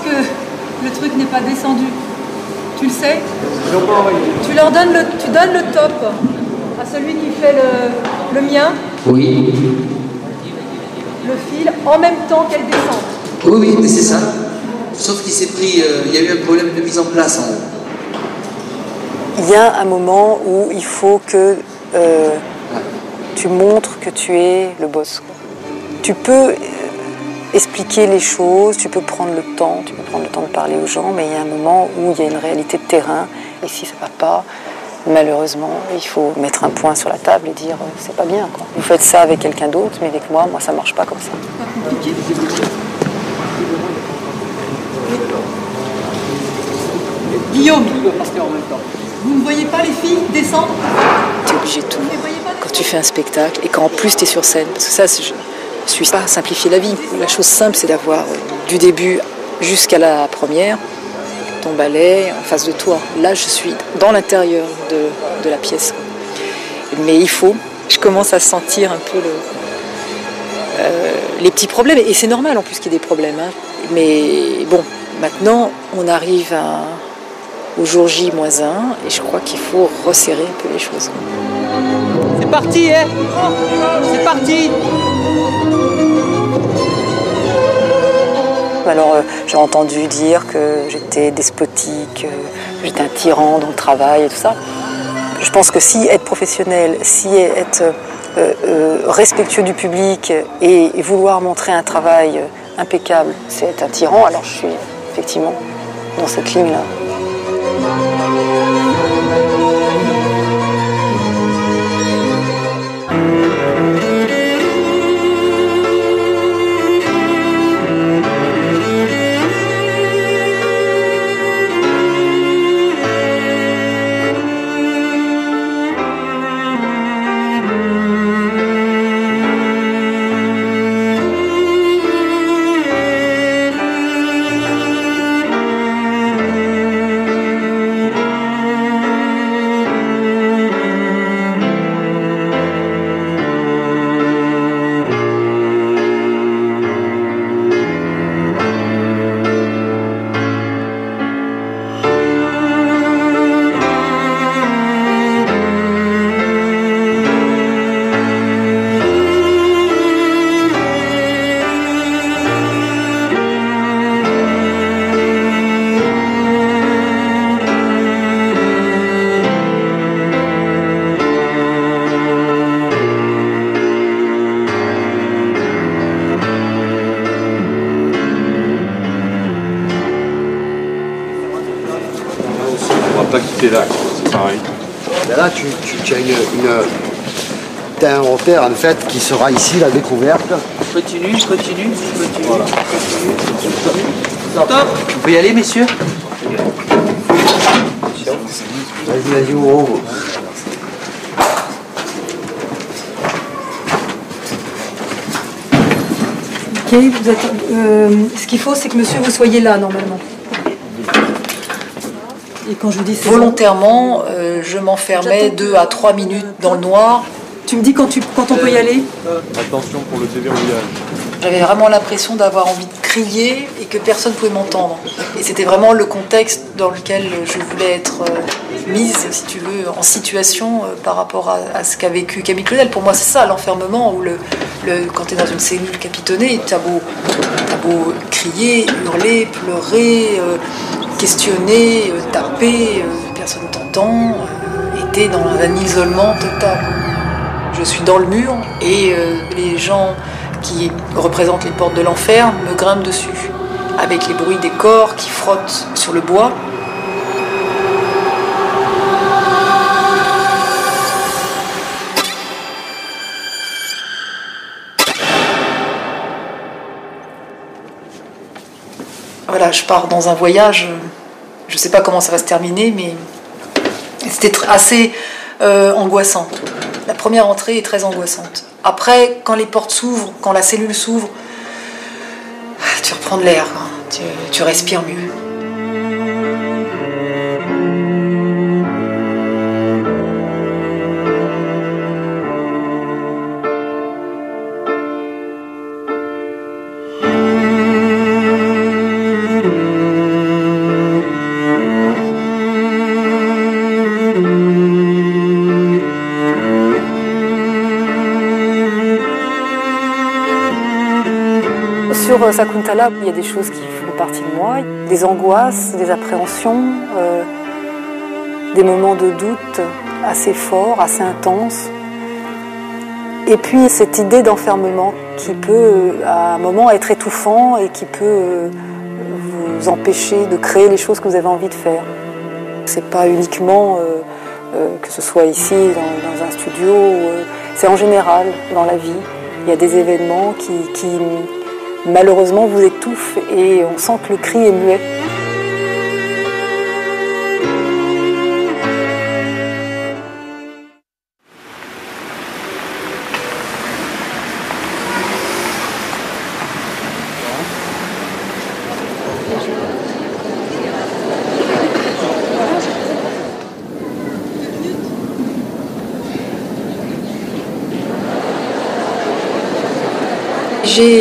que le truc n'est pas descendu? Tu le sais? Tu donnes le top à celui qui fait le mien. Oui. Le fil en même temps qu'elle descend. Oui, mais c'est ça. Sauf qu'il s'est pris, il y a eu un problème de mise en place en haut. Il y a un moment où il faut que tu montres que tu es le boss. Tu peux expliquer les choses, tu peux prendre le temps de parler aux gens, mais il y a un moment où il y a une réalité de terrain, et si ça ne va pas, malheureusement, il faut mettre un point sur la table et dire c'est pas bien, quoi. Vous faites ça avec quelqu'un d'autre, mais avec moi ça marche pas comme ça. Pas compliqué. Guillaume, vous ne voyez pas les filles descendre? Tu es obligé de tout. Quand tu fais un spectacle et quand en plus tu es sur scène, parce que ça, je ne suis pas à simplifier la vie. La chose simple, c'est d'avoir du début jusqu'à la première ton ballet en face de toi. Là, je suis dans l'intérieur de la pièce. Mais je commence à sentir un peu les petits problèmes. Et c'est normal en plus qu'il y ait des problèmes. Hein. Mais bon, maintenant, on arrive au jour J-1 et je crois qu'il faut resserrer un peu les choses. C'est parti, hein? C'est parti! Alors, j'ai entendu dire que j'étais despotique, que j'étais un tyran dans le travail et tout ça. Je pense que si être professionnel, si être respectueux du public et vouloir montrer un travail impeccable, c'est être un tyran, alors je suis effectivement dans cette ligne-là. Pas quitter là, c'est pareil. Là, tu as un repère en fait qui sera ici, la découverte. Continue. Voilà. Stop. On peut y aller, messieurs? Vas-y, ouvre. Ok, ce qu'il faut, c'est que monsieur, vous soyez là, normalement. Et quand je vous dis volontairement, je m'enfermais 2 à 3 minutes dans le noir. Tu me dis quand on peut y aller? Attention pour le déverrouillage. J'avais vraiment l'impression d'avoir envie de crier et que personne ne pouvait m'entendre. Et c'était vraiment le contexte dans lequel je voulais être mise, si tu veux, en situation par rapport à ce qu'a vécu Camille Claudel. Pour moi, c'est ça, l'enfermement, où quand tu es dans une cellule capitonnée, tu as beau crier, hurler, pleurer, questionner, taper, personne t'entend, et t'es dans un isolement total. Je suis dans le mur et les gens qui représentent les portes de l'enfer me grimpent dessus, avec les bruits des corps qui frottent sur le bois. Voilà, je pars dans un voyage, je ne sais pas comment ça va se terminer, mais c'était assez angoissant. La première entrée est très angoissante. Après, quand les portes s'ouvrent, quand la cellule s'ouvre, tu reprends de l'air, tu respires mieux. Sur Sakuntala, il y a des choses qui font partie de moi, des angoisses, des appréhensions, des moments de doute assez forts, assez intenses. Et puis cette idée d'enfermement qui peut à un moment être étouffant et qui peut vous empêcher de créer les choses que vous avez envie de faire. C'est pas uniquement que ce soit ici dans un studio, c'est en général dans la vie. Il y a des événements qui malheureusement vous étouffent et on sent que le cri est muet. J'ai